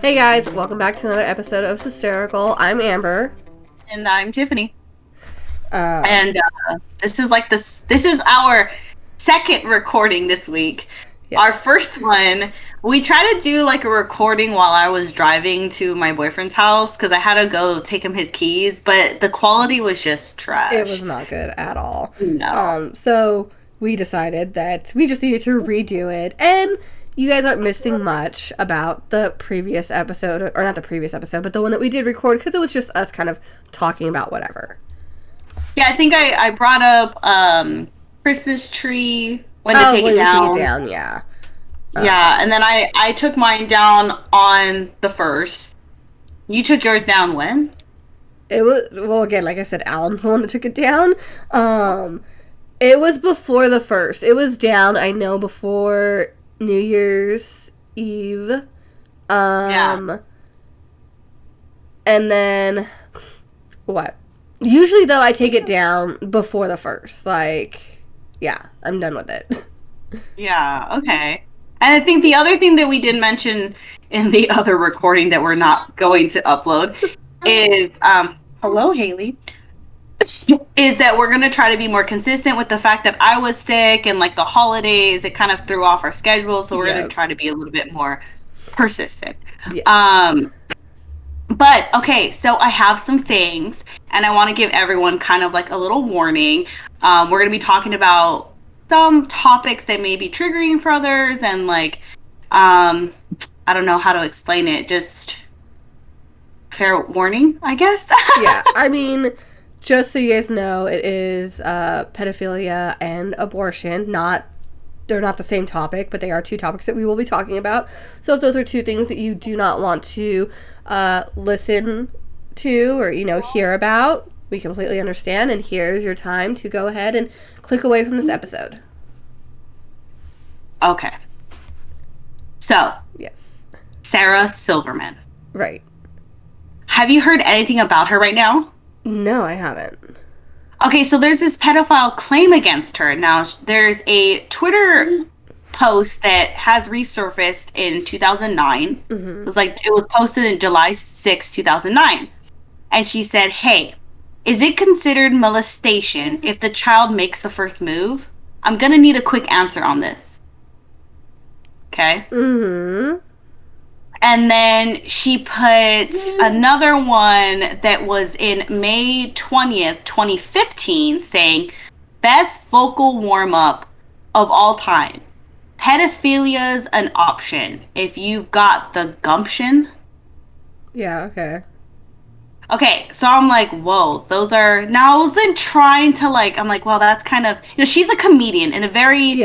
Hey guys, welcome back to another episode of Hysterical. I'm Amber. And I'm Tiffany. And this is our second recording this week. Yes. Our first one, we tried to do like a recording while I was driving to my boyfriend's house because I had to go take him his keys, but the quality was just trash. It was not good at all. No. So we decided that we just needed to redo it, and you guys aren't missing much about the previous episode, or not the previous episode, but the one that we did record, because it was just us kind of talking about whatever. Yeah, I think I brought up Christmas tree, when to take it down. Take it down, yeah. Yeah, and then I took mine down on the 1st. You took yours down when? It was, well, again, like I said, Alan's the one that took it down. It was before the 1st. It was down, I know, before New Year's Eve. Yeah. And then, what? Usually, though, I take it down before the 1st. Like, yeah, I'm done with it. Yeah, okay. And I think the other thing that we did mention in the other recording that we're not going to upload is, hello, Haley, is that we're going to try to be more consistent with the fact that I was sick and like the holidays, it kind of threw off our schedule. So we're going to try to be a little bit more persistent. Yes. But okay, so I have some things and I want to give everyone kind of like a little warning. We're going to be talking about some topics that may be triggering for others, and like, I don't know how to explain it. Just fair warning, I guess. Yeah, I mean, just so you guys know, it is pedophilia and abortion. They're not the same topic, but they are two topics that we will be talking about. So if those are two things that you do not want to listen to or, hear about, we completely understand. And here's your time to go ahead and click away from this episode. Okay. So. Yes. Sarah Silverman. Right. Have you heard anything about her right now? No, I haven't. Okay, so there's this pedophile claim against her. Now, there's a Twitter post that has resurfaced in 2009. Mm-hmm. It was posted in July 6, 2009. And she said, "Hey, is it considered molestation if the child makes the first move? I'm going to need a quick answer on this." Okay? Mm-hmm. And then she put another one that was in May 20th, 2015, saying, "Best vocal warm-up of all time. Pedophilia's an option if you've got the gumption." Yeah, okay. Okay, so I'm like, whoa, those are... Now, I wasn't trying to, I'm like, well, that's kind of... she's a comedian in a very...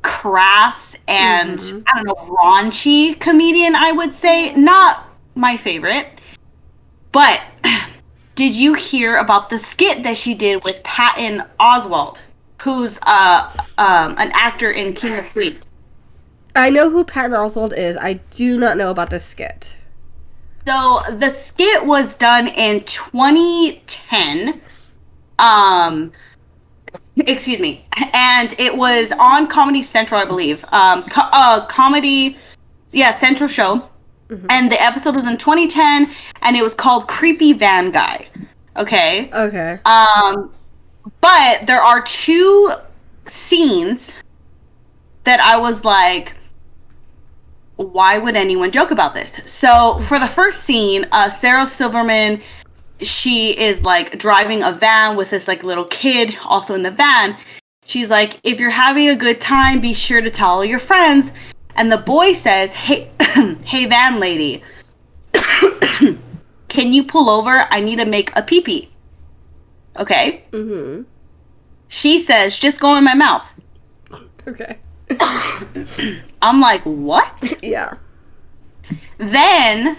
crass and I don't know, raunchy comedian, I would say. Not my favorite. But did you hear about the skit that she did with Patton Oswalt, who's an actor in King of Queens? I know who Patton Oswalt is. I do not know about the skit. So the skit was done in 2010. Excuse me. And it was on Comedy Central, I believe. Comedy, Central show. Mm-hmm. And the episode was in 2010, and it was called Creepy Van Guy. Okay? Okay. But there are two scenes that I was like, why would anyone joke about this? So for the first scene, Sarah Silverman, she is driving a van with this little kid also in the van. She's like, "If you're having a good time, be sure to tell all your friends." And the boy says, "Hey, hey van lady, can you pull over? I need to make a pee-pee." Okay. Mm-hmm. She says, "Just go in my mouth." Okay. I'm like, what? Yeah. Then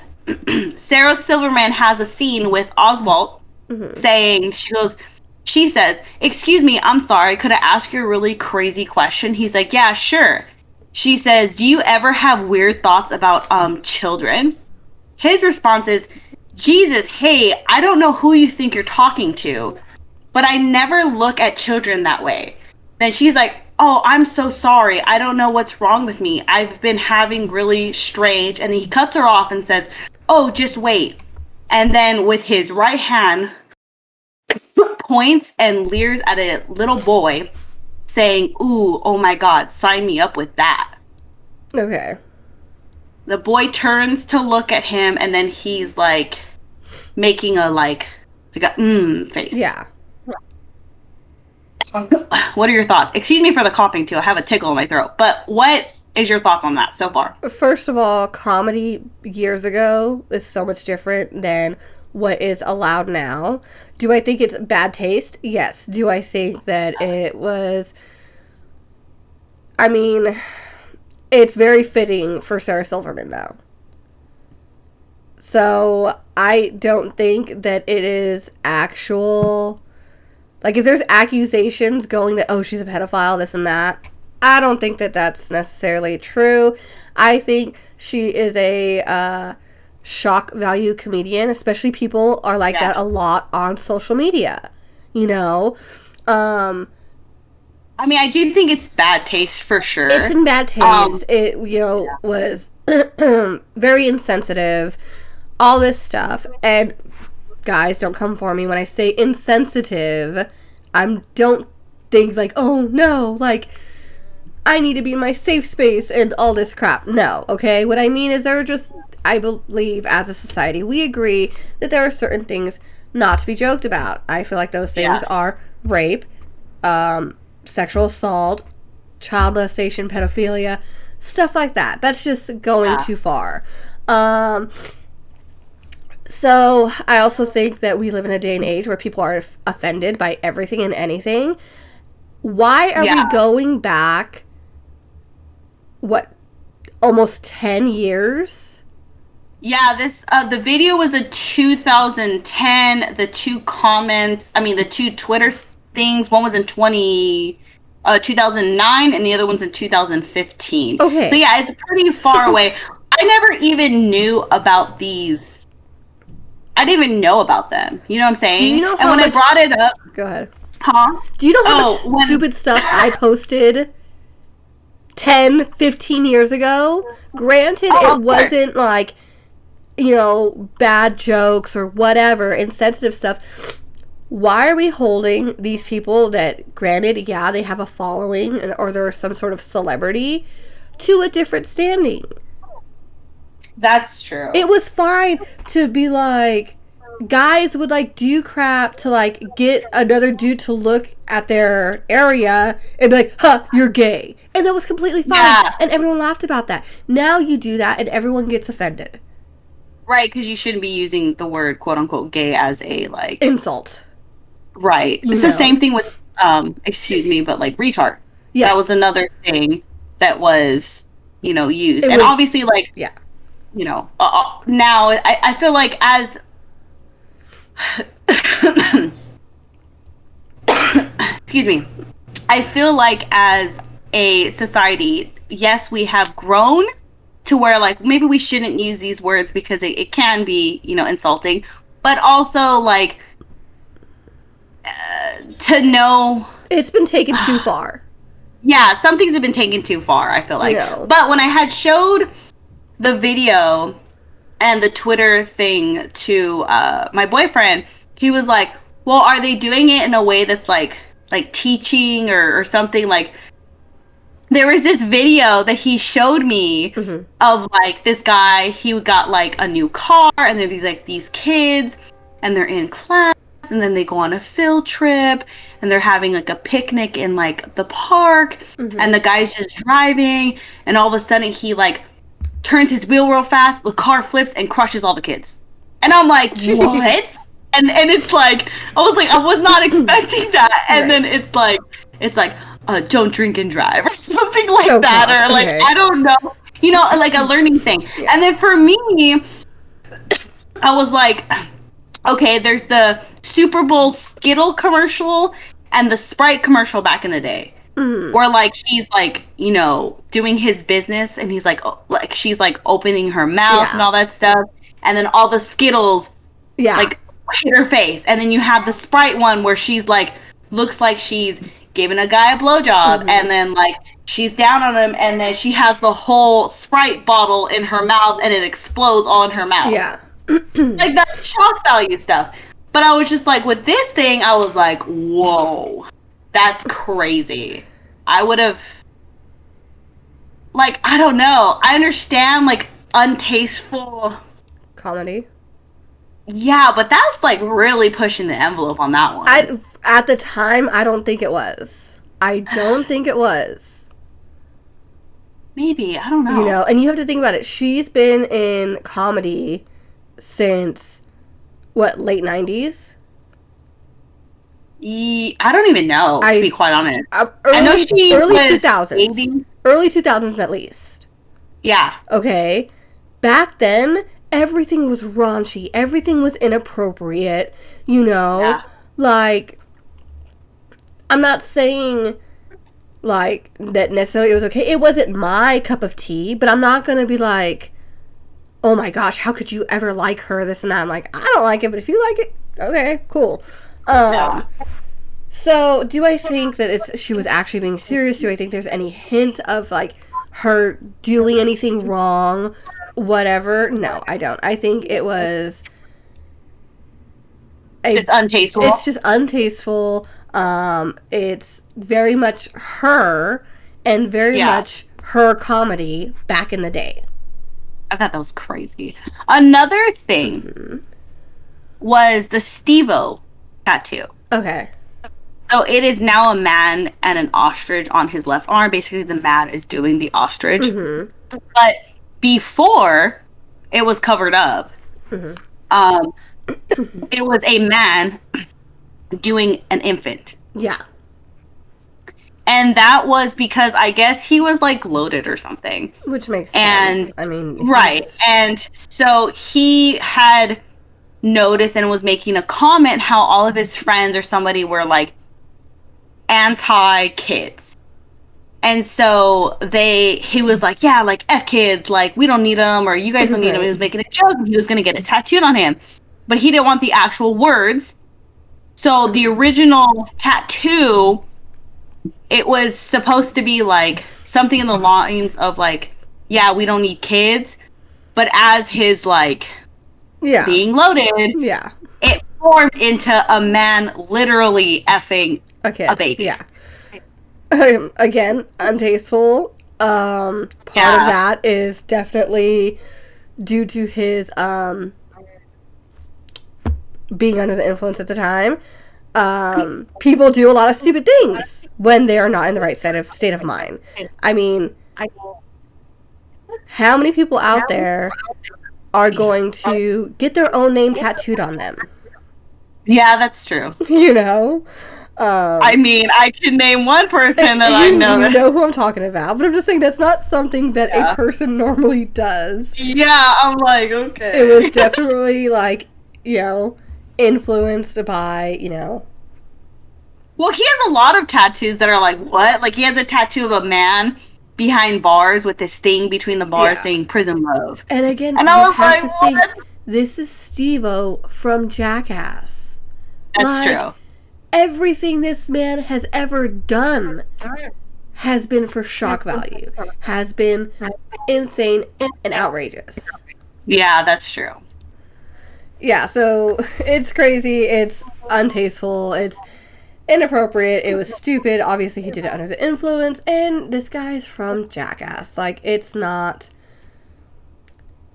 Sarah Silverman has a scene with Oswalt saying, she says, "Excuse me, I'm sorry, could I ask you a really crazy question?" He's like, "Yeah, sure." She says, "Do you ever have weird thoughts about children?" His response is, "Jesus, hey, I don't know who you think you're talking to, but I never look at children that way." Then she's like, oh, I'm so sorry. I don't know what's wrong with me. I've been having really strange. And then he cuts her off and says, oh, just wait. And then with his right hand, points and leers at a little boy saying, ooh, oh my God, sign me up with that. Okay. The boy turns to look at him, and then he's like making a like a face. Yeah. What are your thoughts? Excuse me for the coughing too. I have a tickle in my throat. But what is your thoughts on that so far? First of all, comedy years ago is so much different than what is allowed now. Do I think it's bad taste? Yes. Do I think that it was... I mean, it's very fitting for Sarah Silverman, though. So, I don't think that it is actual... Like, if there's accusations going that, oh, she's a pedophile, this and that, I don't think that that's necessarily true. I think she is a shock value comedian, especially people are like that a lot on social media, you know? I mean, I do think it's bad taste for sure. It's in bad taste. It, was very insensitive, all this stuff. And guys, don't come for me when I say insensitive. I don't think like, oh no, like, I need to be in my safe space and all this crap. No, okay? What I mean is there are just, I believe as a society, we agree that there are certain things not to be joked about. I feel like those things are rape, sexual assault, child molestation, pedophilia, stuff like that. That's just going too far. So I also think that we live in a day and age where people are offended by everything and anything. Why are we going back, almost 10 years? Yeah, this the video was a 2010. The two Twitter things, one was in 2009 and the other one's in 2015. Okay. So yeah, it's pretty far away. I never even knew about these. I didn't even know about them. You know what I'm saying? Do you know and when I brought it up... Go ahead. Huh? Do you know how much stupid stuff I posted 10, 15 years ago? Granted, it wasn't like, bad jokes or whatever, insensitive stuff. Why are we holding these people that, granted, they have a following or they're some sort of celebrity to a different standing? That's true. It was fine to be like, guys would like do crap to like get another dude to look at their area and be like, huh, you're gay. And that was completely fine. Yeah. And everyone laughed about that. Now you do that and everyone gets offended. Right, because you shouldn't be using the word quote unquote gay as a like insult. Right. It's the same thing with excuse me, but like retard. Yes. That was another thing that was, used. And obviously like now I feel like as excuse me, I feel like as a society, yes, we have grown to where like maybe we shouldn't use these words because it can be insulting, but also like to know it's been taken too far. Yeah, some things have been taken too far, I feel like. But when I had showed the video and the Twitter thing to my boyfriend, he was like, well, are they doing it in a way that's like teaching or something? Like, there was this video that he showed me of like this guy, he got like a new car and there's these kids and they're in class and then they go on a field trip and they're having like a picnic in like the park and the guy's just driving and all of a sudden he like turns his wheel real fast, the car flips and crushes all the kids. And I'm like, what? And it's like, I was like, I was not expecting that. And then it's like, don't drink and drive or something like that. Or like, I don't know, like a learning thing. Yeah. And then for me, I was like, okay, there's the Super Bowl Skittle commercial and the Sprite commercial back in the day. Where like he's like doing his business and he's like she's like opening her mouth and all that stuff, and then all the Skittles like hit her face, and then you have the Sprite one where she's like looks like she's giving a guy a blowjob, and then like she's down on him, and then she has the whole Sprite bottle in her mouth, and it explodes all in her mouth. Yeah. Like, that's shock value stuff. But I was just like, with this thing, I was like, whoa, that's crazy. I would have, like, I don't know. I understand, like, untasteful comedy. Yeah, but that's like really pushing the envelope on that one. At the time, I don't think it was. I don't think it was. Maybe. I don't know. You know, and you have to think about it. She's been in comedy since, what, late 90s? I don't even know, to be quite honest. I know she early was 2000s. 80s. Early 2000s at least. Yeah. Okay. Back then, everything was raunchy. Everything was inappropriate. You know? Yeah. Like, I'm not saying, like, that necessarily it was okay. It wasn't my cup of tea, but I'm not going to be like, oh my gosh, how could you ever like her, this and that. I'm like, I don't like it, but if you like it, okay, cool. Yeah. So, do I think that she was actually being serious? Do I think there's any hint of, like, her doing anything wrong? Whatever. No, I don't. I think it was... It's untasteful. It's just untasteful. It's very much her, and very much her comedy back in the day. I thought that was crazy. Another thing was the Steve-O tattoo. Okay. So it is now a man and an ostrich on his left arm. Basically, the man is doing the ostrich. But before, it was covered up. It was a man doing an infant. Yeah. And that was because I guess he was like loaded or something. Which makes sense. I mean, right. And so he had noticed and was making a comment how all of his friends or somebody were like anti-kids. And so he was like, yeah, like F kids, like we don't need them, or you guys don't need them. He was making a joke. He was going to get it tattooed on him. But he didn't want the actual words. So the original tattoo, it was supposed to be like something in the lines of like, yeah, we don't need kids. But as his like being loaded, it formed into a man literally effing a baby. Yeah. Again, untasteful. Part of that is definitely due to his being under the influence at the time. People do a lot of stupid things when they are not in the right state of mind. I mean, how many people out there are going to get their own name tattooed on them? Yeah, that's true. You know? I mean, I can name one person that I know. You know who I'm talking about, but I'm just saying that's not something that a person normally does. Yeah, I'm like, okay. It was definitely like, you know, influenced by, you know. Well, he has a lot of tattoos that are like, what? Like, he has a tattoo of a man behind bars with this thing between the bars saying prison love. And again, and I was like, think, this is Steve-O from Jackass. That's true. Everything this man has ever done has been for shock value, has been insane and outrageous. Yeah, that's true. Yeah, so it's crazy, it's untasteful, it's inappropriate, it was stupid. Obviously, he did it under the influence, and this guy's from Jackass. Like, it's not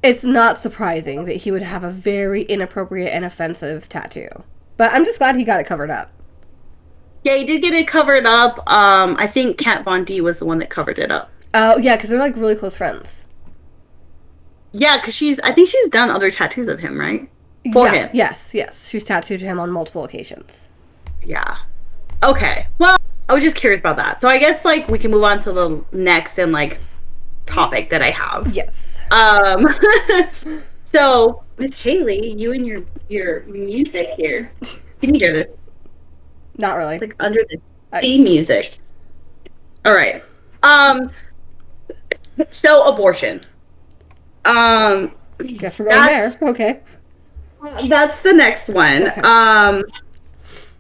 surprising that he would have a very inappropriate and offensive tattoo. But I'm just glad he got it covered up. Yeah, he did get it covered up. I think Kat Von D was the one that covered it up. Oh, yeah, because they're, like, really close friends. Yeah, because I think she's done other tattoos of him, right? For him. Yes. She's tattooed him on multiple occasions. Yeah. Okay. Well, I was just curious about that. So I guess, like, we can move on to the next and, like, topic that I have. Yes. So, Miss Haley, you and your music here. Can you hear this? Not really. It's like under the theme music. All right. So abortion. Guess we're going there. Okay. That's the next one. Okay.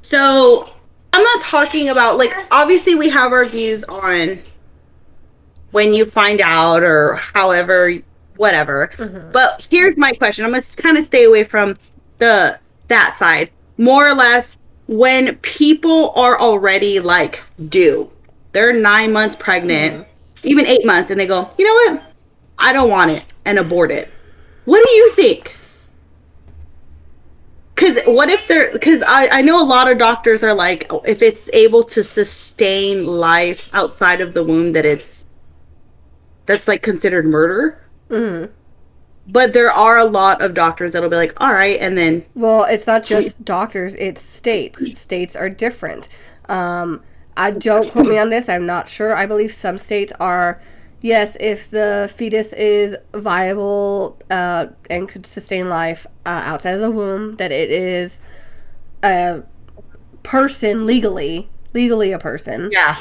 So I'm not talking about, like, obviously we have our views on when you find out or however, whatever. Mm-hmm. But here's my question. I'm going to kind of stay away from that side. More or less, when people are already, like, due, they're 9 months pregnant, even 8 months, and they go, you know what? I don't want it, and abort it. What do you think? Because what if because I know a lot of doctors are like, if it's able to sustain life outside of the womb, that's like considered murder. Mm-hmm. But there are a lot of doctors that'll be like, all right, and then. Well, it's not just doctors, it's states. States are different. I don't quote me on this, I'm not sure. I believe some states are, yes, if the fetus is viable and could sustain life outside of the womb, that it is a person legally a person. Yeah.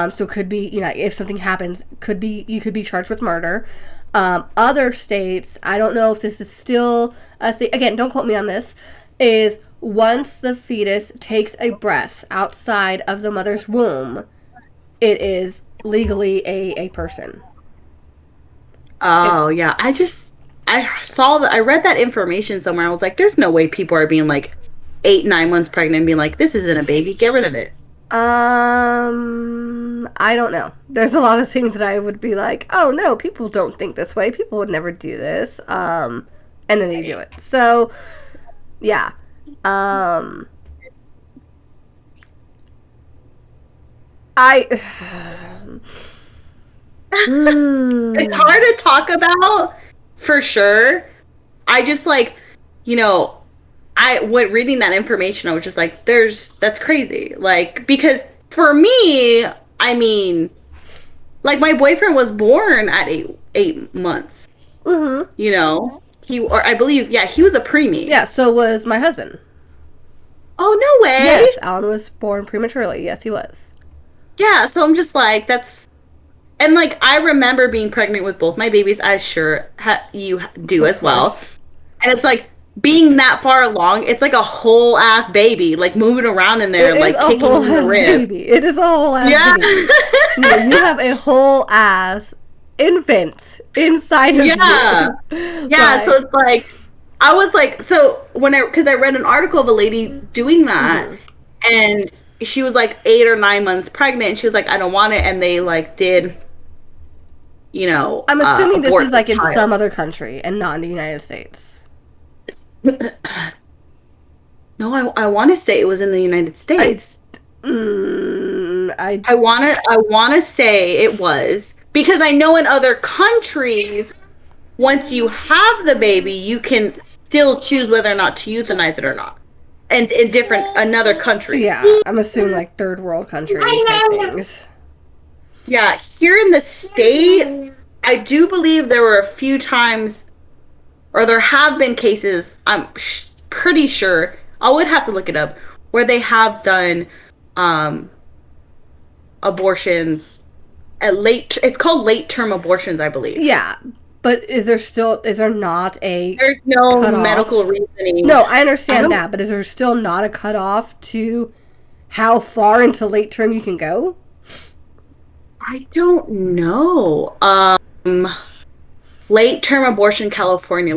So could be, if something happens, you could be charged with murder. Other states, I don't know if this is still a thing. Again, don't quote me on this. Is once the fetus takes a breath outside of the mother's womb, it is legally a person. Oh, yeah. I read that information somewhere. I was like, there's no way people are being like 8, 9 months pregnant and being like, this isn't a baby. Get rid of it. I don't know. There's a lot of things that I would be like, oh no, people don't think this way. People would never do this. And then they do it. So, yeah. It's hard to talk about, for sure. I just like, when reading that information, I was just like, that's crazy. Like, because for me, I mean, like, my boyfriend was born at 8 months. Mm-hmm. I believe, yeah, he was a preemie. Yeah, so was my husband. Oh, no way. Yes, Alan was born prematurely. Yes, he was. Yeah, so I'm just like, and like, I remember being pregnant with both my babies, as sure you do as well. And it's like, being that far along, it's like a whole ass baby, like moving around in there, like kicking in the ribs. Baby. It is a whole ass baby. You have a whole ass infant inside of you. Yeah. So it's like, I was like, so because I read an article of a lady doing that, and she was like 8 or 9 months pregnant, and she was like, I don't want it, and they like did, I'm assuming this is like in some other country and not in the United States. No, I want to say it was in the United States. I want to say it was, because I know in other countries, once you have the baby, you can still choose whether or not to euthanize it or not. And in another country. Yeah, I'm assuming like third world country type things. Yeah, here in the state, I do believe there were a few times, or there have been cases, I'm pretty sure, I would have to look it up, where they have done abortions it's called late-term abortions, I believe. Yeah, but is there not a There's no cutoff? Medical reasoning. No, I understand that, but is there still not a cutoff to how far into late term you can go? I don't know. Late-term abortions in California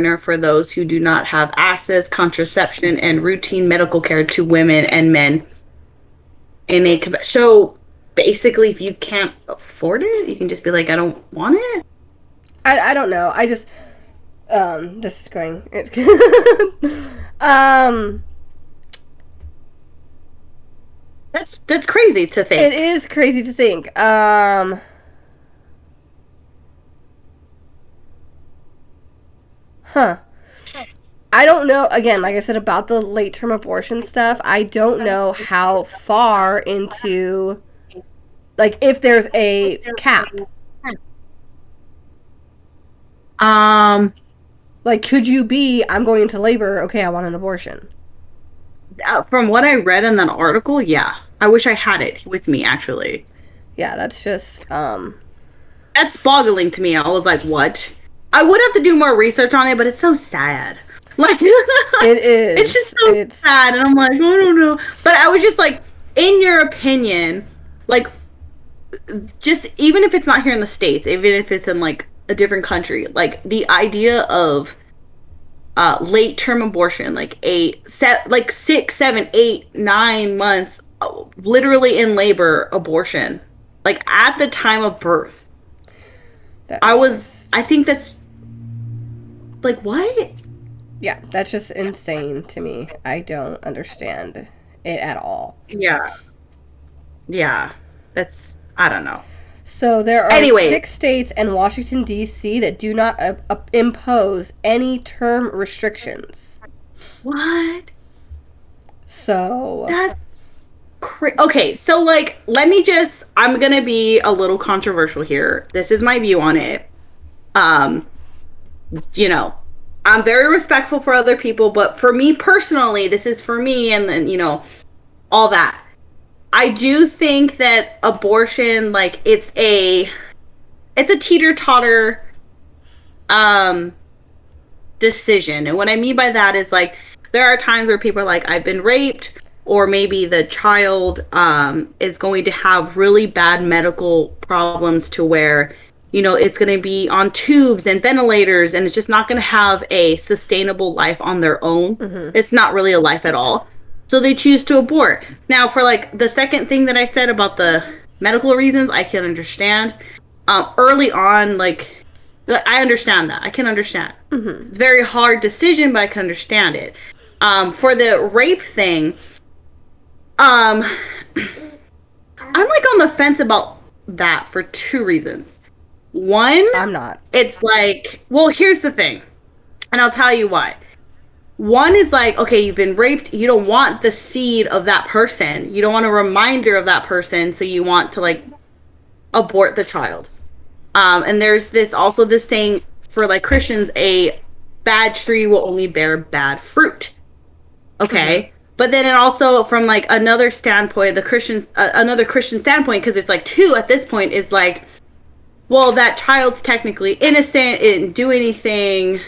are for those who do not have access, contraception, and routine medical care to women and men. So basically, if you can't afford it, you can just be like, I don't want it. I don't know. I just this is going That's crazy to think. It is crazy to think. I don't know, again, like I said about the late-term abortion stuff, I don't know how far into, like, if there's a cap. Like, could you be, I'm going into labor, okay, I want an abortion. From what I read in that article, yeah. I wish I had it with me, actually. Yeah, that's just, That's boggling to me. I was like, what? I would have to do more research on it, but it's so sad. Like, It is. it's just so sad. And I'm like, I don't know. But I was just like, in your opinion, like, just even if it's not here in the States, even if it's in like a different country, like the idea of late term abortion, like like 6, 7, 8, 9 months, literally in labor abortion, like at the time of birth. I think that's like, what? Yeah, that's just insane to me. I don't understand it at all. Yeah. Yeah. That's, I don't know. So there are Anyway, 6 states and Washington, D.C. that do not impose any term restrictions. what? So That's okay, so like, I'm gonna be a little controversial here. This is my view on it. Um, you know, I'm very respectful for other people, but for me personally, this is for me, and then, all that. I do think that abortion, like, it's a teeter-totter decision. And what I mean by that is, like, there are times where people are like, I've been raped, or maybe the child is going to have really bad medical problems to where, it's going to be on tubes and ventilators, and it's just not going to have a sustainable life on their own. Mm-hmm. It's not really a life at all. So they choose to abort. Now, for like the second thing that I said about the medical reasons, I can understand. Early on, like, I understand that. I can understand. Mm-hmm. It's a very hard decision, but I can understand it. For the rape thing, I'm like on the fence about that for 2 reasons. One, I'm not. It's like, well, here's the thing, and I'll tell you why. One is like, okay, you've been raped. You don't want the seed of that person. You don't want a reminder of that person, so you want to, like, abort the child. And there's this saying for, like, Christians, a bad tree will only bear bad fruit. Okay? Mm-hmm. But then it also, from, like, another standpoint, another Christian standpoint, because it's, like, 2 at this point, is like, well, that child's technically innocent, it didn't do anything,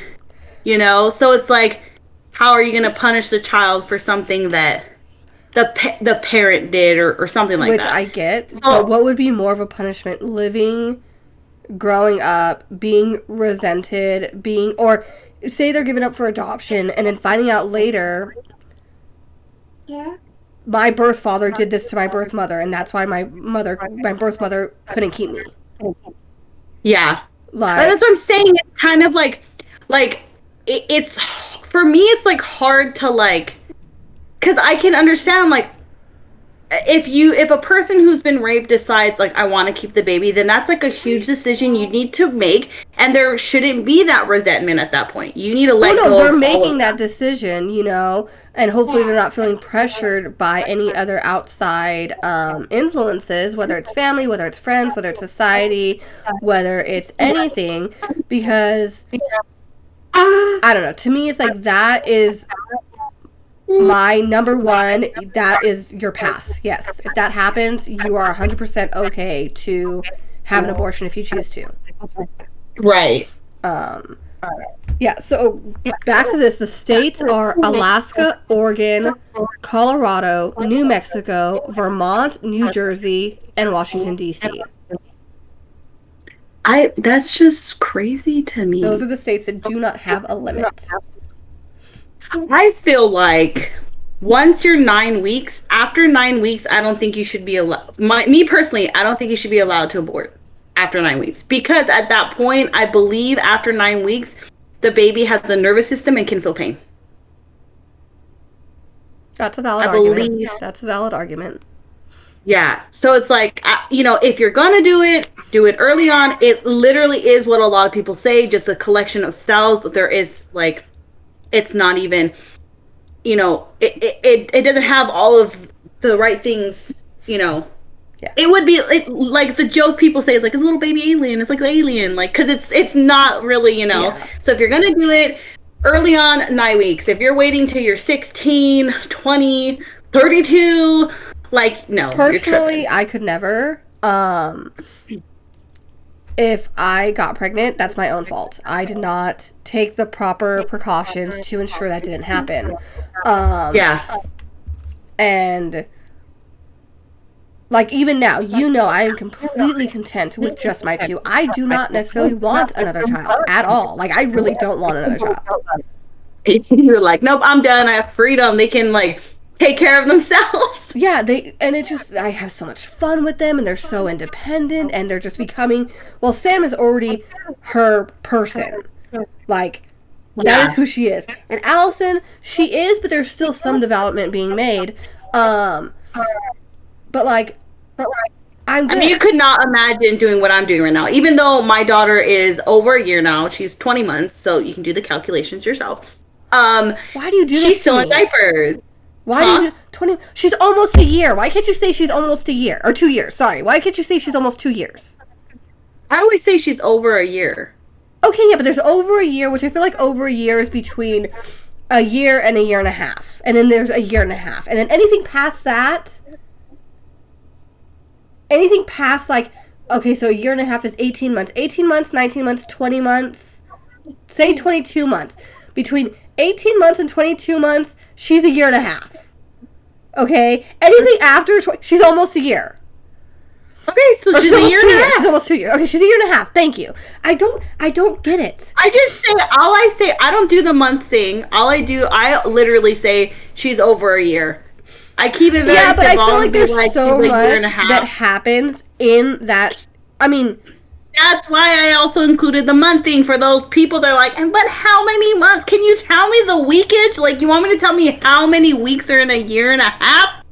So it's like, how are you going to punish the child for something that the parent did or something like that? Which I get. So, but what would be more of a punishment? Growing up, being resented, or say they're given up for adoption, and then finding out later, my birth father did this to my birth mother, and that's why my birth mother couldn't keep me. Yeah. That's what I'm saying. It's kind of like it's, for me, it's like hard to, like, because I can understand, like, if a person who's been raped decides, like, I want to keep the baby, then that's, like, a huge decision you need to make, and there shouldn't be that resentment at that point. You need to let go. They're making that decision, and hopefully they're not feeling pressured by any other outside influences, whether it's family, whether it's friends, whether it's society, whether it's anything, because I don't know. To me, it's like, that is my number one. That is your pass. Yes. If that happens, you are 100% okay to have an abortion if you choose to. Right. Yeah. So back to this. The states are Alaska, Oregon, Colorado, New Mexico, Vermont, New Jersey, and Washington, D.C. That's just crazy to me. Those are the states that do not have a limit. I feel like once you're 9 weeks, after 9 weeks, I don't think you should be allowed. Me personally, I don't think you should be allowed to abort after 9 weeks, because at that point, I believe after 9 weeks, the baby has a nervous system and can feel pain. That's a valid argument. That's a valid argument. Yeah. So it's like, if you're going to do it early on. It literally is what a lot of people say, just a collection of cells. That there is, like, it's not even, it doesn't have all of the right things, Yeah. It would be like the joke people say, it's like, it's a little baby alien. It's like an alien, like, because it's not really, Yeah. So if you're going to do it early on, 9 weeks. If you're waiting till you're 16, 20, 32... Like, no. Personally, I could never. if I got pregnant, that's my own fault. I did not take the proper precautions to ensure that didn't happen. Yeah. And like even now, I am completely content with just my 2. I do not necessarily want another child at all. Like I really don't want another child. You're like, nope, I'm done. I have freedom. They can like take care of themselves. Yeah, I have so much fun with them, and they're so independent, and they're just becoming, well, Sam is already her person. Like, that is who she is. And Allison, she is, but there's still some development being made. But like, I'm good. I mean, you could not imagine doing what I'm doing right now. Even though my daughter is over a year now, she's 20 months, so you can do the calculations yourself. Why do you do this? She's still in diapers. Why do you do 20? She's almost a year. Why can't you say she's almost a year? Or 2 years, sorry. Why can't you say she's almost 2 years? I always say she's over a year. Okay, yeah, but there's over a year, which I feel like over a year is between a year and a year and a half. And then there's a year and a half. And then anything past that, like, okay, so a year and a half is 18 months. 18 months, 19 months, 20 months, say 22 months. Between 18 months and 22 months, she's a year and a half. Okay? Anything after, she's almost a year. Okay, so she's a year and a half. She's almost 2 years. Okay, she's a year and a half. Thank you. I don't get it. I don't do the month thing. I literally say she's over a year. I keep it very simple. Yeah, but I feel like there's so much that happens in that. I mean, that's why I also included the month thing for those people that are like, but how many months? Can you tell me the weekage? Like, you want me to tell me how many weeks are in a year and a half?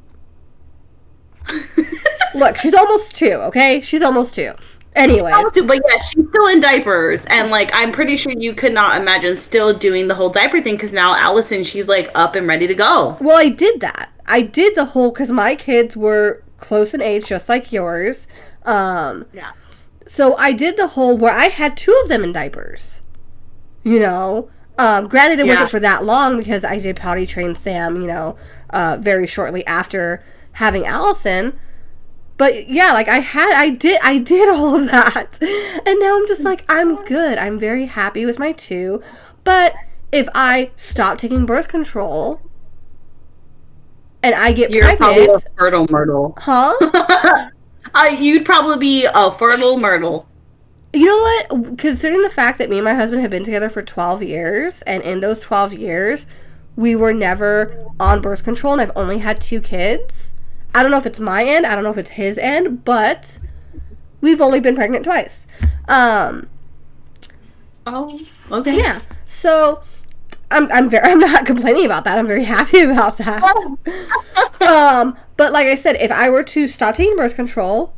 Look, she's almost 2, okay? She's almost 2. Anyways. But yeah, she's still in diapers. And, like, I'm pretty sure you could not imagine still doing the whole diaper thing because now Allison, she's, like, up and ready to go. Well, I did that. I did the whole, because my kids were close in age, just like yours. Yeah. So I did the whole where I had 2 of them in diapers. You know? Granted, it wasn't for that long because I did potty train Sam, very shortly after having Allison. But yeah, like I did all of that. And now I'm just like, I'm good. I'm very happy with my 2. But if I stop taking birth control and I get pregnant, probably a fertile myrtle. Huh? You'd probably be a fertile myrtle. You know what? Considering the fact that me and my husband have been together for 12 years, and in those 12 years, we were never on birth control, and I've only had 2 kids. I don't know if it's my end, I don't know if it's his end, but we've only been pregnant twice. Oh, okay. Yeah. So I'm not complaining about that. I'm very happy about that. But like I said, if I were to stop taking birth control,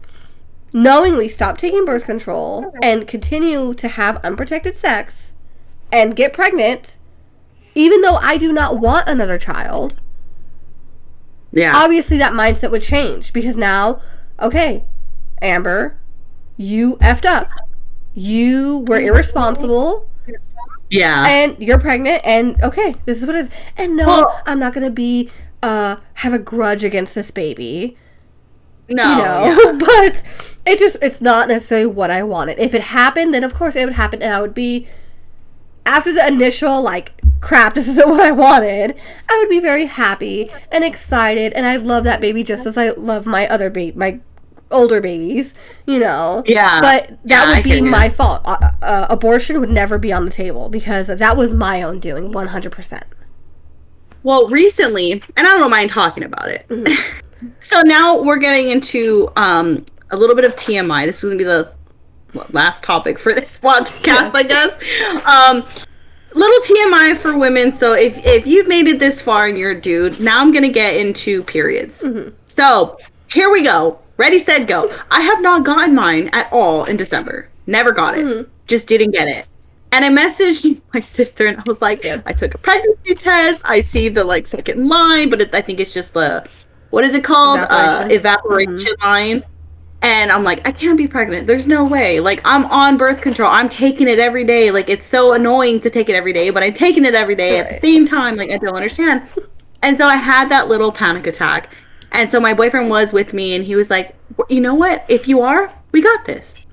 knowingly stop taking birth control, and continue to have unprotected sex and get pregnant, even though I do not want another child, obviously that mindset would change because now, okay, Amber, you effed up. You were irresponsible. Yeah. And you're pregnant, and okay, this is what it is. And no, I'm not gonna be have a grudge against this baby. No. But it's not necessarily what I wanted. If it happened, then of course it would happen, and I would be, after the initial like, crap, this isn't what I wanted, I would be very happy and excited, and I'd love that baby just as I love my older babies, Yeah. But that would be my fault. Abortion would never be on the table because that was my own doing, 100%. Well, recently, and I don't mind talking about it. Mm-hmm. So now we're getting into a little bit of TMI. This is going to be the last topic for this podcast, I guess. Little TMI for women. So if you've made it this far and you're a dude, now I'm going to get into periods. Mm-hmm. So here we go. Ready, set, go. I have not gotten mine at all in December. Never got it. Mm-hmm. Just didn't get it. And I messaged my sister and I was like, I took a pregnancy test. I see the second line, but I think it's just the, what is it called? Evaporation line. And I'm like, I can't be pregnant. There's no way. I'm on birth control. I'm taking it every day. It's so annoying to take it every day, but I'm taking it every day at the same time. I don't understand. And so I had that little panic attack. And so my boyfriend was with me and he was like, you know what? If you are, we got this.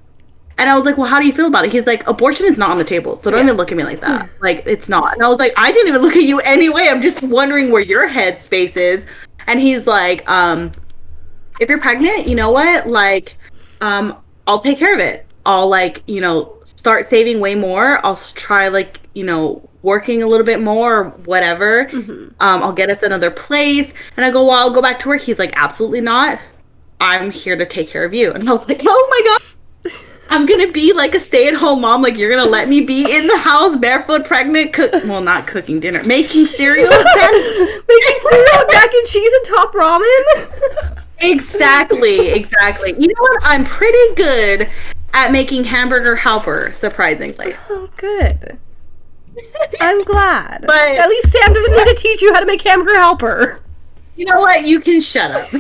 And I was like, well, how do you feel about it? He's like, abortion is not on the table. So don't even look at me like that. Like, it's not. And I was like, I didn't even look at you anyway. I'm just wondering where your headspace is. And he's like, if you're pregnant, you know what? Like, I'll take care of it. I'll, like, you know, start saving way more. I'll try, like, you know, working a little bit more or whatever. I'll get us another place. And I go, well, I'll go back to work. He's like, absolutely not. I'm here to take care of you. And I was like, oh my God. I'm gonna be like a stay-at-home mom. Like, you're gonna let me be in the house barefoot, pregnant, well, not cooking dinner, making cereal, making cereal, mac and cheese, and top ramen. Exactly. You know what? I'm pretty good at making hamburger helper, surprisingly. Oh, good. I'm glad. But at least Sam doesn't need to teach you how to make hamburger helper. You know what? You can shut up.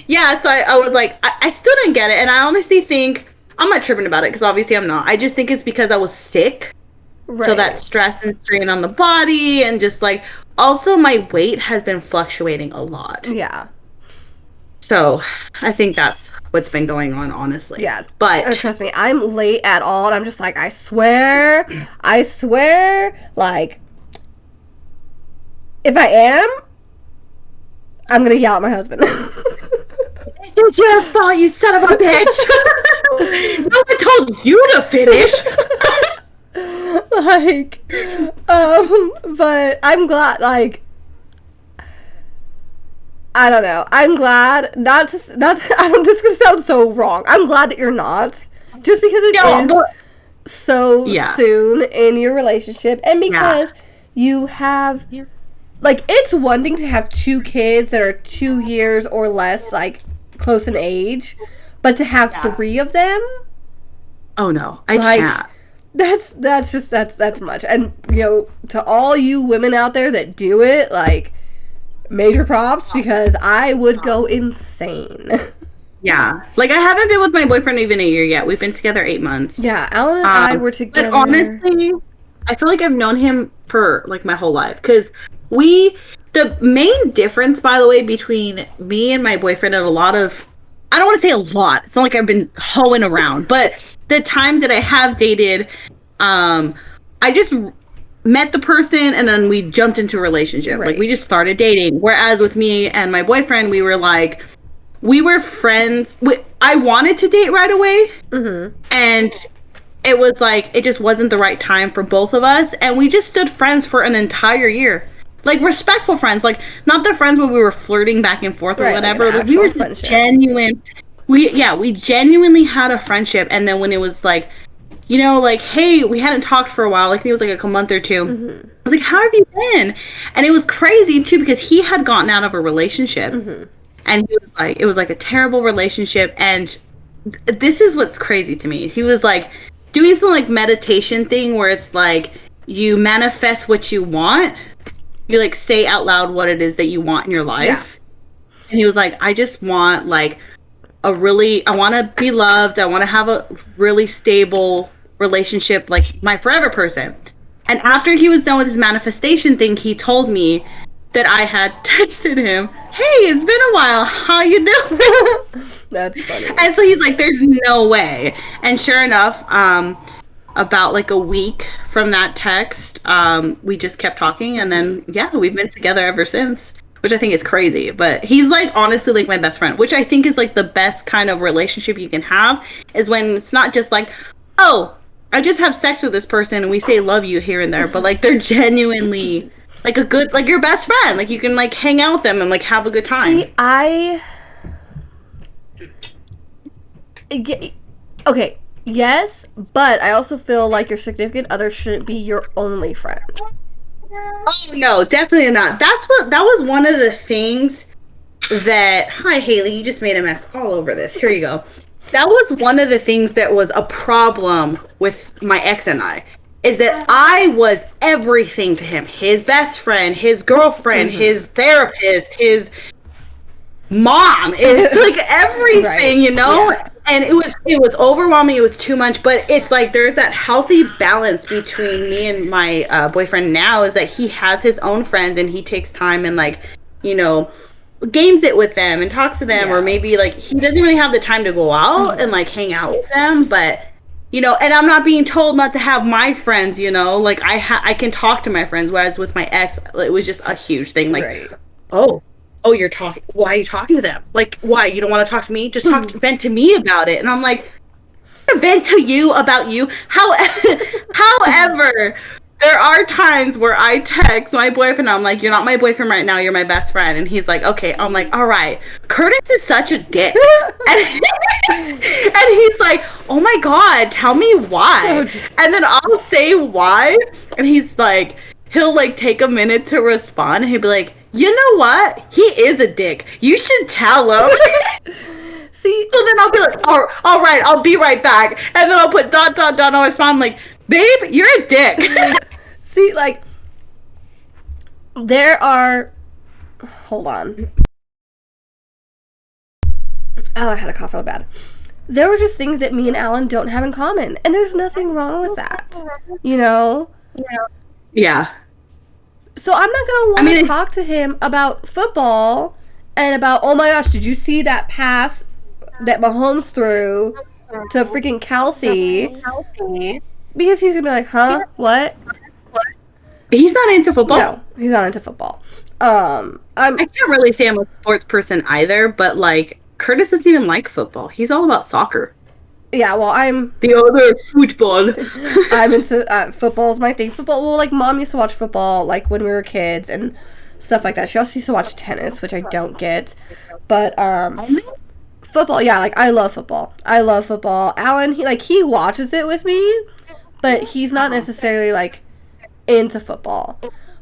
Yeah, so I was like, I still didn't get it. And I honestly think, I'm not tripping about it because obviously I'm not. I just think it's because I was sick. Right. So that stress and strain on the body and just like, also my weight has been fluctuating a lot. Yeah. So I think that's what's been going on, honestly. Yeah. But trust me, I'm late at all. And I'm just like, I swear, like, if I am, I'm going to yell at my husband. This is your fault, you son of a bitch. No one told you to finish. Like, but I'm glad, like, I don't know. I'm glad this is gonna sound so wrong. I'm glad that you're not. Just because it is so soon in your relationship. And because you have, like, it's one thing to have 2 kids that are 2 years or less, like, close in age. But to have 3 of them? Oh, no. I can't. That's much. And, you know, to all you women out there that do it, like, major props, because I would go insane. Yeah. Like, I haven't been with my boyfriend even a year yet. We've been together 8 months. Yeah, Alan and I were together. But honestly, I feel like I've known him for, like, my whole life. Because the main difference, by the way, between me and my boyfriend and a lot of, I don't want to say a lot. It's not like I've been hoeing around. But the times that I have dated, I just met the person and then we jumped into a relationship. Right. Like, we just started dating. Whereas with me and my boyfriend, we were friends. I wanted to date right away. Mm-hmm. And it was like, it just wasn't the right time for both of us. And we just stood friends for an entire year. Like, respectful friends. Like, not the friends where we were flirting back and forth or whatever. Like, we were genuine. We genuinely had a friendship. And then when it was like, you know, like, hey, we hadn't talked for a while. Like, it was like a month or two. Mm-hmm. I was like, how have you been? And it was crazy, too, because he had gotten out of a relationship. Mm-hmm. And he was like, it was like a terrible relationship. And this is what's crazy to me. He was like doing some like meditation thing where it's like you manifest what you want. You like say out loud what it is that you want in your life. Yeah. And he was like, I just want like I want to be loved. I want to have a really stable relationship, like my forever person. And after he was done with his manifestation thing, he told me that I had texted him, hey, it's been a while. How you doing? That's funny. And so he's like, there's no way. And sure enough, about like a week from that text, we just kept talking. And then, yeah, we've been together ever since, which I think is crazy. But he's like, honestly, like my best friend, which I think is like the best kind of relationship you can have is when it's not just like, oh, I just have sex with this person and we say love you here and there. But like they're genuinely like a good, like your best friend. Like you can like hang out with them and like have a good time. See, okay, yes, but I also feel like your significant other shouldn't be your only friend. Oh no, definitely not. That was one of the things that, hi Haley, you just made a mess all over this. Here you go. That was one of the things that was a problem with my ex and I, is that I was everything to him. His best friend, his girlfriend, his therapist, his mom. It's like everything, right. You know? Yeah. And it was overwhelming. It was too much. But it's like there's that healthy balance between me and my boyfriend now, is that he has his own friends and he takes time and like, you know, games it with them and talks to them, or maybe like he doesn't really have the time to go out and like hang out with them, but you know, and I'm not being told not to have my friends, you know, like I can talk to my friends, whereas with my ex it was just a huge thing, like oh you're talking, why are you talking to them, like why you don't want to talk to me, just vent to me about it. And I'm like, vent to you about you. However, there are times where I text my boyfriend, I'm like, you're not my boyfriend right now, you're my best friend. And he's like, okay. I'm like, all right. Curtis is such a dick. and he's like, oh my God, tell me why. And then I'll say why. And he's like, he'll like take a minute to respond. And he'll be like, you know what? He is a dick. You should tell him. See? So then I'll be like, all right, I'll be right back. And then I'll put ... on my response. I'm like, babe, you're a dick. See, like, there are... Hold on. Oh, I had a cough real bad. There were just things that me and Alan don't have in common. And there's nothing wrong with that. You know? Yeah. So I'm not going to want to talk to him about football and about, oh my gosh, did you see that pass that Mahomes threw to freaking Kelsey? Because he's going to be like, huh? What? He's not into football? No, he's not into football. I can't really say I'm a sports person either, but like, Curtis doesn't even like football. He's all about soccer. Yeah, well, I'm... The other football. I'm into... football's my thing. Football... Well, like, Mom used to watch football, like, when we were kids and stuff like that. She also used to watch tennis, which I don't get. But, football, yeah, like, I love football. I love football. Alan, he watches it with me, but he's not necessarily, like, into football.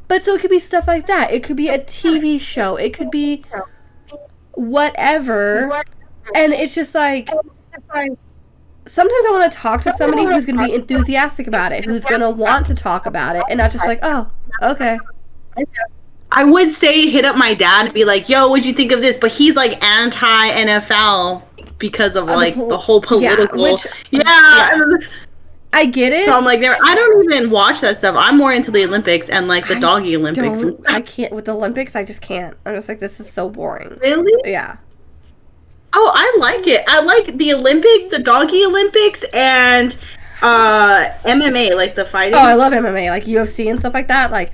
But so it could be stuff like that. It could be a TV show. It could be whatever. And it's just, like... Sometimes I want to talk to somebody who's going to be enthusiastic about it, who's going to want to talk about it, and not just like, oh, okay. I would say hit up my dad and be like, yo, what'd you think of this? But he's like anti-NFL because of like the whole political. Yeah. I get it. So I'm like, I don't even watch that stuff. I'm more into the Olympics and like the doggy Olympics. I can't. With the Olympics, I just can't. I'm just like, this is so boring. Really? Yeah. Oh, I like it. I like the Olympics, the doggy Olympics, and MMA, like the fighting. Oh, I love MMA, like UFC and stuff like that. Like,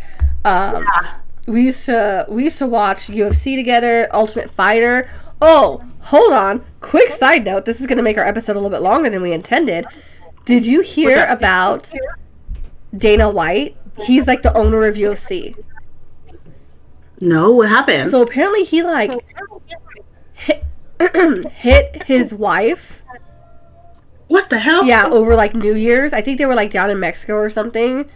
we used to watch UFC together, Ultimate Fighter. Oh, hold on. Quick side note. This is going to make our episode a little bit longer than we intended. Did you hear about Dana White? He's like the owner of UFC. No, what happened? So apparently he like hit his wife. What the hell? Yeah, over like New Year's. I think they were like down in Mexico or something.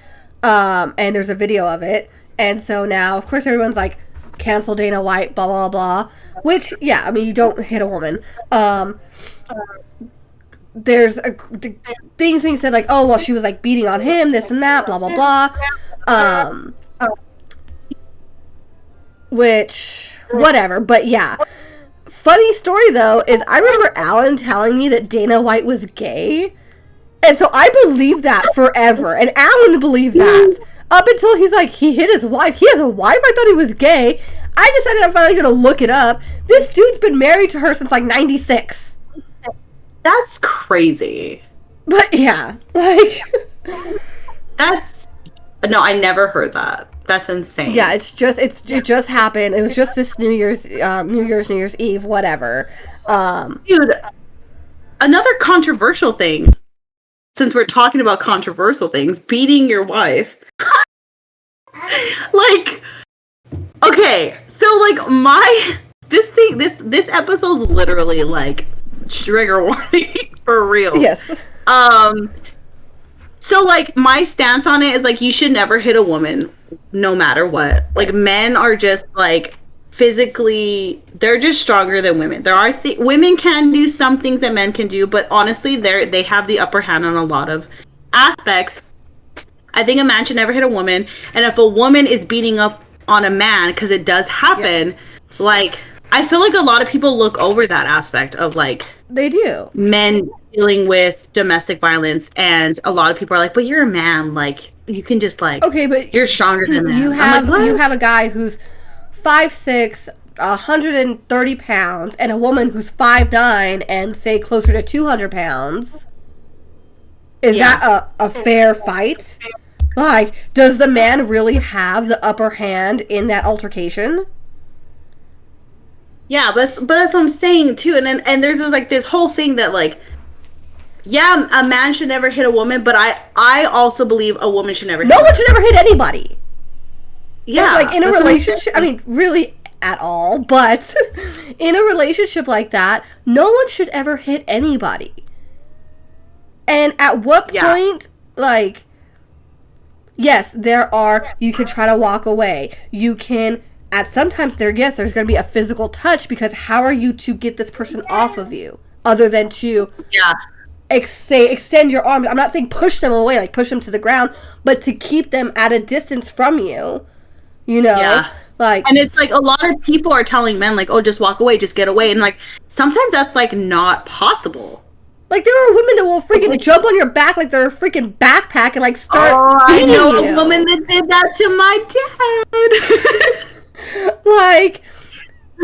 And there's a video of it. And so now, of course, everyone's like, cancel Dana White, blah, blah, blah. Which, yeah, I mean, you don't hit a woman. There's things being said like, oh, well, she was like beating on him, this and that, blah, blah, blah. Which, whatever. But yeah. Funny story, though, is I remember Alan telling me that Dana White was gay. And so I believed that forever. And Alan believed that. Up until he's like, he hit his wife. He has a wife? I thought he was gay. I decided I'm finally going to look it up. This dude's been married to her since like 96. That's crazy. But yeah, like... That's... No, I never heard that. That's insane. Yeah, it just happened. It was just this New Year's Eve, whatever. Dude, another controversial thing, since we're talking about controversial things, beating your wife. Like, okay, so like this episode's literally like trigger warning for real. Yes. So like my stance on it is like you should never hit a woman no matter what. Like men are just like physically, they're just stronger than women. There are women can do some things that men can do, but honestly they have the upper hand on a lot of aspects. I think a man should never hit a woman, and if a woman is beating up on a man, because it does happen, like I feel like a lot of people look over that aspect of like they do men dealing with domestic violence, and a lot of people are like, but you're a man, like you can just like, okay, but you're stronger than that. You have a guy who's 5'6", 130 pounds and a woman who's 5'9" and say closer to 200 pounds, is that a fair fight? Like, does the man really have the upper hand in that altercation? Yeah, but that's what I'm saying too. And there's this whole thing that a man should never hit a woman, but I also believe a woman should never hit no one should ever hit anybody. Yeah. Like, in a relationship, I mean, really at all, but in a relationship like that, no one should ever hit anybody. And at what point, like, yes, you can try to walk away. You can, sometimes there's going to be a physical touch, because how are you to get this person off of you? Other than to extend your arms. I'm not saying push them away, like push them to the ground, but to keep them at a distance from you. You know? Yeah. Like, and it's like a lot of people are telling men, like, oh, just walk away, just get away. And, like, sometimes that's, like, not possible. Like, there are women that will freaking jump on your back like they're a freaking backpack and, like, start beating you. I know a woman that did that to my dad. Like,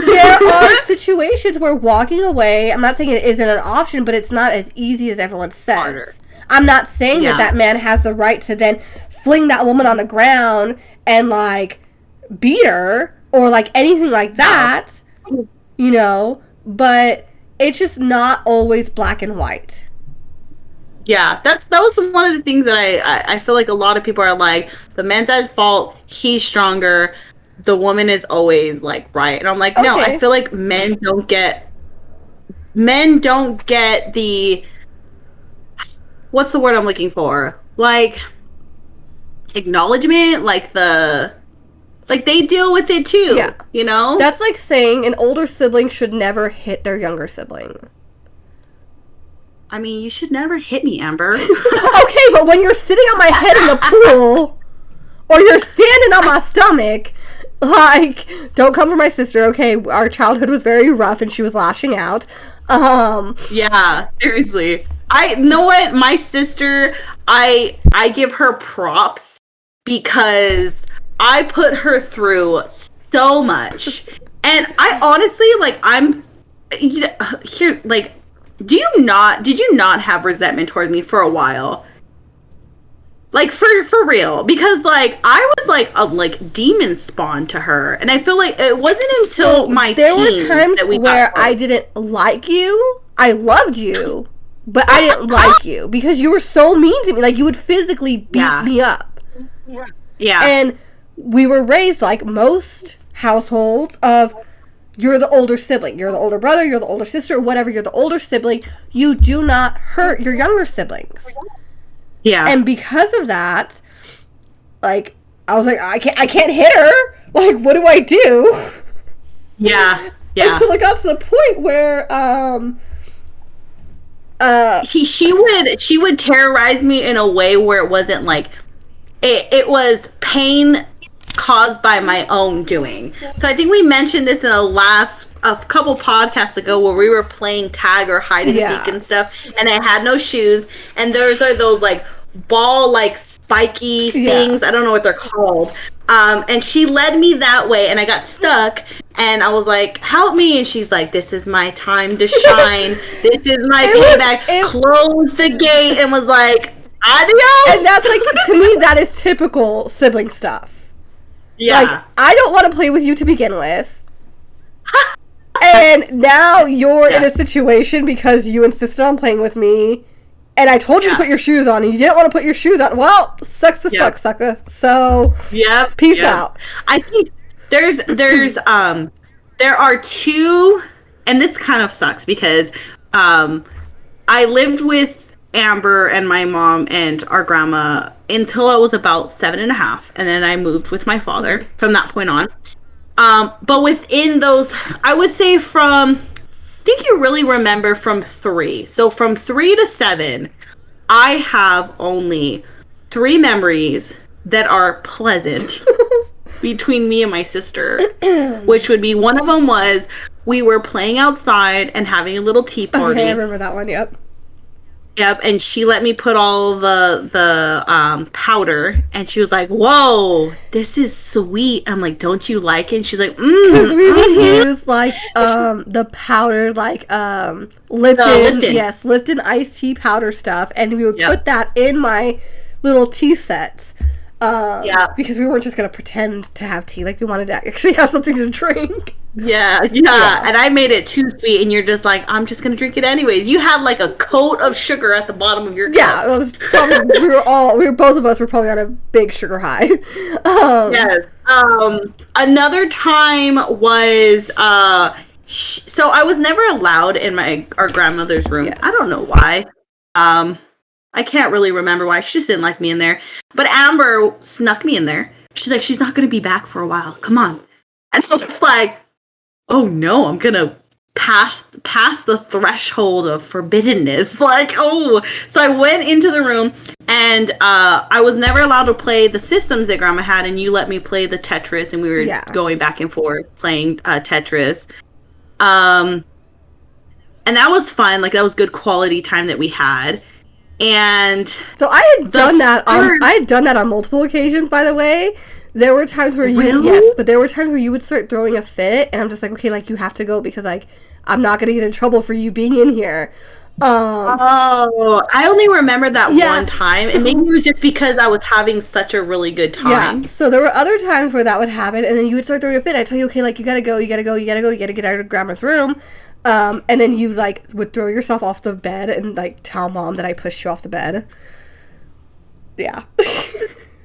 there are situations where walking away, I'm not saying it isn't an option, but it's not as easy as everyone says. Harder. I'm not saying that man has the right to then fling that woman on the ground and, like, beat her or, like, anything like that, you know, but it's just not always black and white. Yeah, that was one of the things that I feel like a lot of people are like, the man's at fault, he's stronger, the woman is always, like, right. And I'm like, no, I feel like men don't get the, what's the word I'm looking for? Like, acknowledgement, like they deal with it too. Yeah. You know? That's like saying an older sibling should never hit their younger sibling. I mean, you should never hit me, Amber. Okay, but when you're sitting on my head in the pool, or you're standing on my stomach, like, don't come for my sister, okay? Our childhood was very rough and she was lashing out. Yeah, seriously. I know what? My sister, I give her props because I put her through so much. And I honestly, like, here, like, did you not have resentment towards me for a while? Like, for real. Because, like, I was, like, a, like, demon spawn to her. And I feel like it wasn't until my teens there were times that we where I didn't like you. I loved you. But I didn't like you. Because you were so mean to me. Like, you would physically beat me up. Yeah. And we were raised, like most households, of you're the older sibling. You're the older brother, you're the older sister, whatever. You're the older sibling. You do not hurt your younger siblings. Yeah. And because of that, like, I was like, I can't hit her. Like, what do I do? Yeah. Yeah. Until it got to the point where she would terrorize me in a way where it wasn't like it was pain caused by my own doing. So I think we mentioned this in a couple podcasts ago where we were playing tag or hide and seek and stuff, and I had no shoes, and those are those like ball like spiky things. I don't know what they're called. And she led me that way, and I got stuck, and I was like, help me. And she's like, this is my time to shine. This is my payback. Closed the gate and was like, adios. And that's like, to me, that is typical sibling stuff. Yeah. Like, I don't want to play with you to begin with. And now you're in a situation because you insisted on playing with me. And I told you to put your shoes on, and you didn't want to put your shoes on. Well, sucks to suck, sucker. So, peace out. I think there are two, and this kind of sucks because I lived with Amber and my mom and our grandma until I was about 7.5, and then I moved with my father from that point on. But within those, I would say I think you really remember from 3. So from 3 to 7, I have only 3 memories that are pleasant between me and my sister, which would be, one of them was we were playing outside and having a little tea party. Okay, I remember that one, yep. Yep, and she let me put all the powder, and she was like, "Whoa, this is sweet." I'm like, "Don't you like it?" And she's like, Because we would mm-hmm. use like the powder, like Lipton, yes, Lipton iced tea powder stuff, and we would put that in my little tea sets. Because we weren't just gonna pretend to have tea, like we wanted to actually have something to drink. Yeah, and I made it too sweet, and you're just like, I'm just gonna drink it anyways. You had like a coat of sugar at the bottom of your cup. Yeah, it was probably both of us were probably on a big sugar high. Yes. Another time was so I was never allowed in our grandmother's room. Yes. I don't know why. I can't really remember why. She just didn't like me in there. But Amber snuck me in there. She's like, she's not gonna be back for a while. Come on. And so it's like, oh no, I'm gonna pass the threshold of forbiddenness. Like, oh. So I went into the room, and I was never allowed to play the systems that Grandma had, and you let me play the Tetris, and we were going back and forth playing Tetris. And that was fun. Like, that was good quality time that we had. And so I had done that on multiple occasions, by the way. There were times where there were times where you would start throwing a fit, and I'm just like, okay, like, you have to go because, like, I'm not going to get in trouble for you being in here. I only remember that one time, and maybe it was just because I was having such a really good time. Yeah, so there were other times where that would happen, and then you would start throwing a fit. I'd tell you, okay, like, you gotta go, you gotta get out of Grandma's room. And then you, like, would throw yourself off the bed and, like, tell Mom that I pushed you off the bed. Yeah.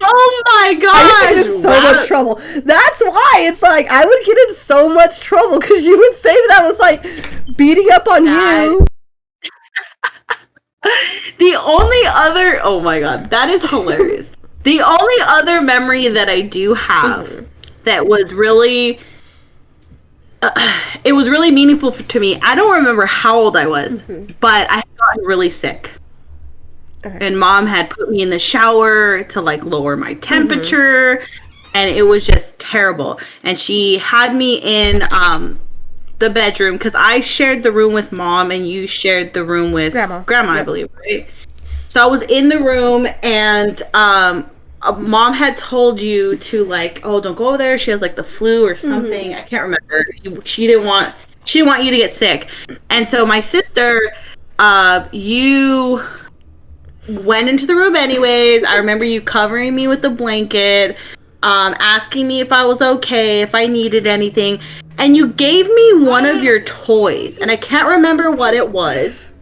Oh my god! I used to get in so much trouble. That's why it's like I would get in so much trouble because you would say that I was like beating up on you. The only other, oh my god, that is hilarious. The only other memory that I do have that was really, it was really meaningful to me. I don't remember how old I was, but I had gotten really sick. And Mom had put me in the shower to, like, lower my temperature, and it was just terrible. And she had me in the bedroom, because I shared the room with Mom, and you shared the room with Grandma, I believe, right? So I was in the room, and Mom had told you to, like, oh, don't go over there. She has, like, the flu or something. I can't remember. She didn't want you to get sick. And so my sister, you went into the room anyways. I remember you covering me with the blanket, asking me if I was okay, if I needed anything, and you gave me one of your toys, and I can't remember what it was.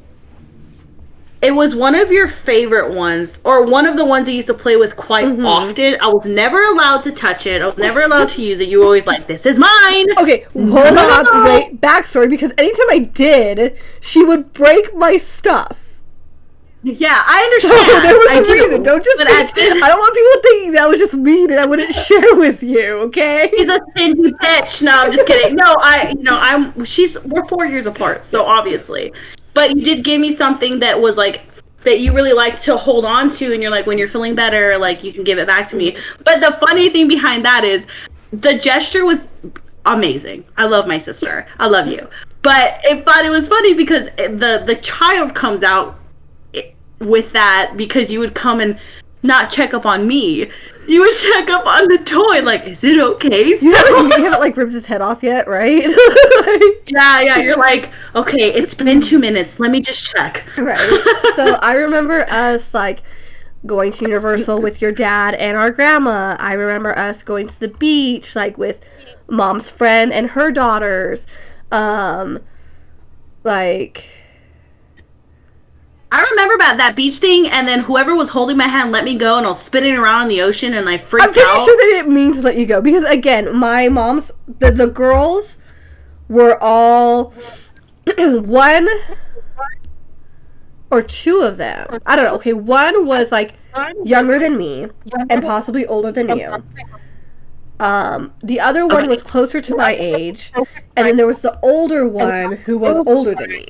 It was one of your favorite ones, or one of the ones I used to play with quite often. I was never allowed to touch it. I was never allowed to use it. You were always like, this is mine. Okay, hold on, wait, backstory, because anytime I did, she would break my stuff. Yeah, I understand. So there was a reason. Don't just think, I don't want people thinking that was just mean and I wouldn't share with you, okay? He's a stingy bitch. No, I'm just kidding. No, we're 4 years apart, so obviously. But you did give me something that was like, that you really like to hold on to, and you're like, when you're feeling better, like, you can give it back to me. But the funny thing behind that is, the gesture was amazing. I love my sister. I love you. But it was funny because the child comes out with that, because you would come and not check up on me. You would check up on the toy, like, is it okay? You haven't like ripped his head off yet, right? Yeah, you're like, okay, it's been 2 minutes, let me just check. Right. So I remember us, like, going to Universal with your dad and our grandma. I remember us going to the beach, like, with Mom's friend and her daughters. Like, I remember about that beach thing, and then whoever was holding my hand let me go, and I was spinning around in the ocean, and I freaked out. I'm pretty sure they didn't mean to let you go, because, again, my mom's, the girls were all, one or two of them, I don't know, okay, one was, like, younger than me, and possibly older than you. The other one was closer to my age, and then there was the older one who was older than me.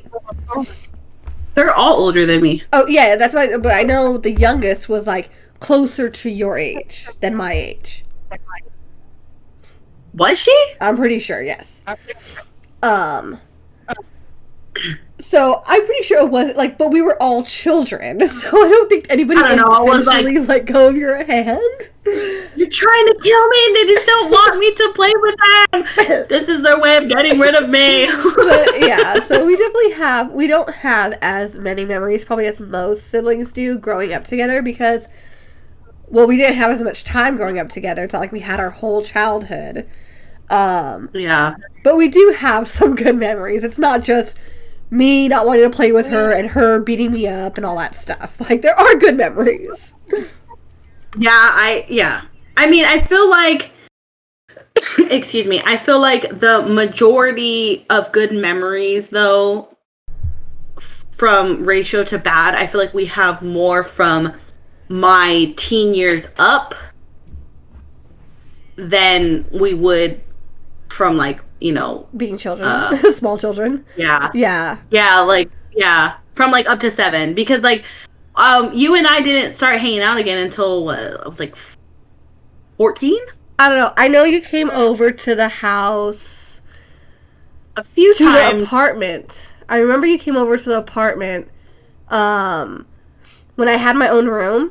They're all older than me. Oh, yeah, that's why, but I know the youngest was, like, closer to your age than my age. Was she? I'm pretty sure, yes. So I'm pretty sure it wasn't like, but we were all children, so I don't think anybody intentionally let go of your hand. You're trying to kill me, and they just don't want me to play with them. This is their way of getting rid of me. But yeah, so we don't have as many memories probably as most siblings do growing up together because, well, we didn't have as much time growing up together. It's not like we had our whole childhood. Yeah. But we do have some good memories. It's not just me not wanting to play with her and her beating me up and all that stuff. Like, there are good memories. Yeah. I mean, I feel like, excuse me, I feel like the majority of good memories, though, from ratio to bad, I feel like we have more from my teen years up than we would from, like, you know, being children, small children. Yeah, from like up to 7, because like you and I didn't start hanging out again until I was like 14. I don't know. I know you came over to the house a few times. To the apartment. I remember you came over to the apartment when I had my own room.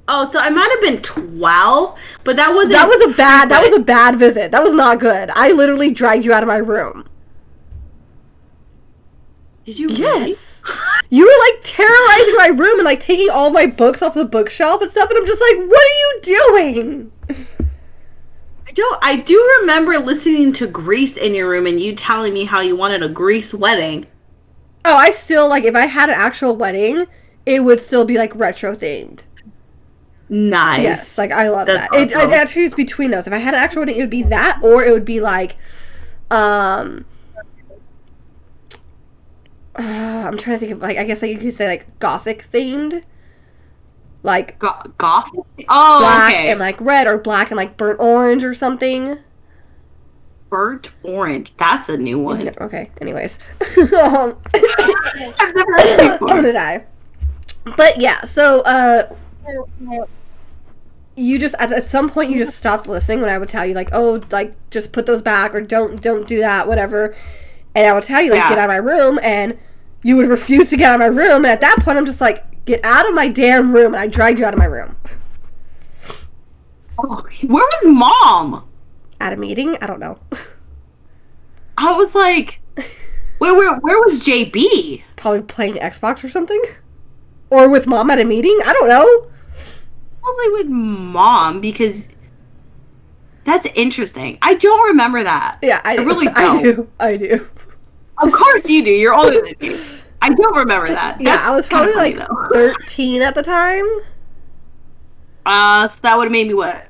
Oh, so I might have been 12, but that was a bad visit. That was not good. I literally dragged you out of my room. Did you? Yes. You were like terrorizing my room and like taking all my books off the bookshelf and stuff, and I'm just like, what are you doing? I do remember listening to Grease in your room and you telling me how you wanted a Grease wedding. Oh, I still, like, if I had an actual wedding, it would still be like retro themed. Nice. Yes, like, I love that. Awesome. It actually is between those. If I had an actual wedding, it would be that, or it would be like, I'm trying to think of, like, I guess like you could say, like, gothic themed. Like, gothic? Oh, black okay. and, like, red, or black and, like, burnt orange or something. Burnt orange. That's a new one. Okay, anyways. I've never heard it before. I'm gonna die. But, yeah, so, you just, at some point, you just stopped listening when I would tell you, like, oh, like, just put those back, or don't do that, whatever. And I would tell you, like, get out of my room, and you would refuse to get out of my room, and at that point, I'm just like, get out of my damn room, and I dragged you out of my room. Oh, where was Mom? At a meeting? I don't know. I was like, where was JB? Probably playing Xbox or something? Or with Mom at a meeting? I don't know. Probably with Mom, because that's interesting. I don't remember that. Yeah, I really don't. I do. Of course you do. You're older than me. I don't remember that. Yeah, I was probably funny, like 13 at the time. So that would have made me what?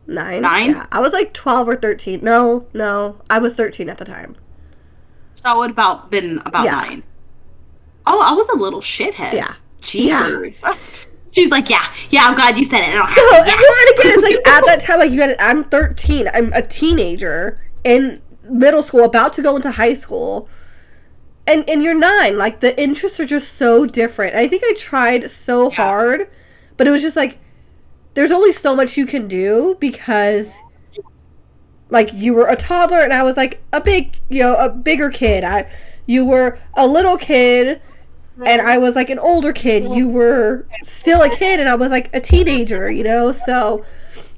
9? 9? Yeah, I was like 12 or 13. No, I was 13 at the time. So I would have been about 9. Oh, I was a little shithead. Yeah. Jeez. Yeah. She's like, yeah, I'm glad you said it. And again, it's like, at that time, like, I'm 13. I'm a teenager in middle school, about to go into high school. And you're 9. Like, the interests are just so different. I think I tried so hard, but it was just like, there's only so much you can do because, like, you were a toddler and I was like a bigger kid. You were a little kid and I was like an older kid. You were still a kid and I was like a teenager, so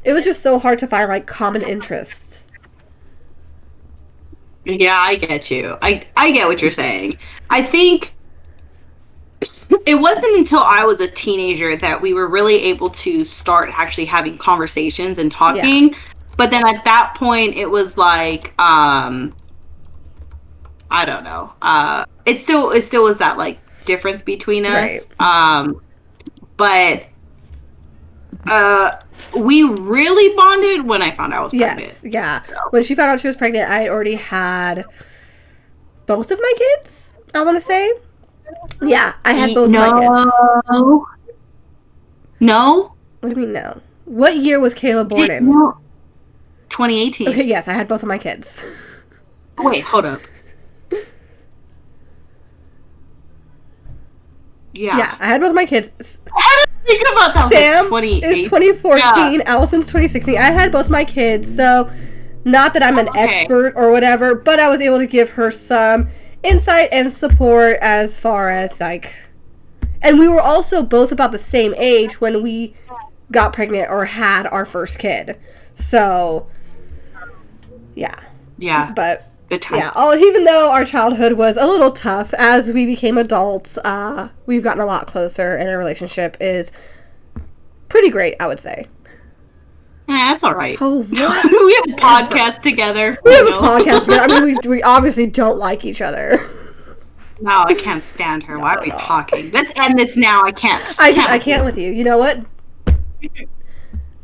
it was just so hard to find like common interests. Yeah, I get you. I get what you're saying. I think it wasn't until I was a teenager that we were really able to start actually having conversations and talking. Yeah. But then at that point, it was like, I don't know. It still was that like difference between us. Right. But we really bonded when I found out I was pregnant. Yes, yeah. So. When she found out she was pregnant, I already had both of my kids, I want to say. Yeah, I had both of my kids. No? What do you mean no? What year was Kayla born in? No. 2018. Okay, yes, I had both of my kids. Wait, hold up. Yeah, I had both of my kids. I didn't think about that. Sam is 2014, Allison's 2016. I had both my kids, so not that I'm an expert or whatever, but I was able to give her some insight and support as far as, like, and we were also both about the same age when we got pregnant or had our first kid. So, yeah. Yeah. But, good time. yeah, even though our childhood was a little tough, as we became adults, we've gotten a lot closer, and our relationship is pretty great, I would say. Yeah, that's all right. Oh, what? We have a podcast together. We have a podcast together. I mean, we obviously don't like each other. No, I can't stand her. Why are we talking? Let's end this now. I can't. I can't with you. You know what?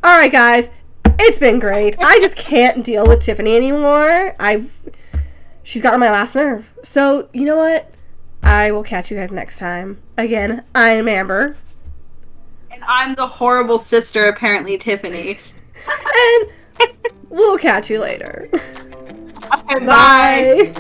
All right, guys. It's been great. I just can't deal with Tiffany anymore. She's got on my last nerve. So, you know what? I will catch you guys next time. Again, I'm Amber. And I'm the horrible sister, apparently, Tiffany. And we'll catch you later. Okay, bye.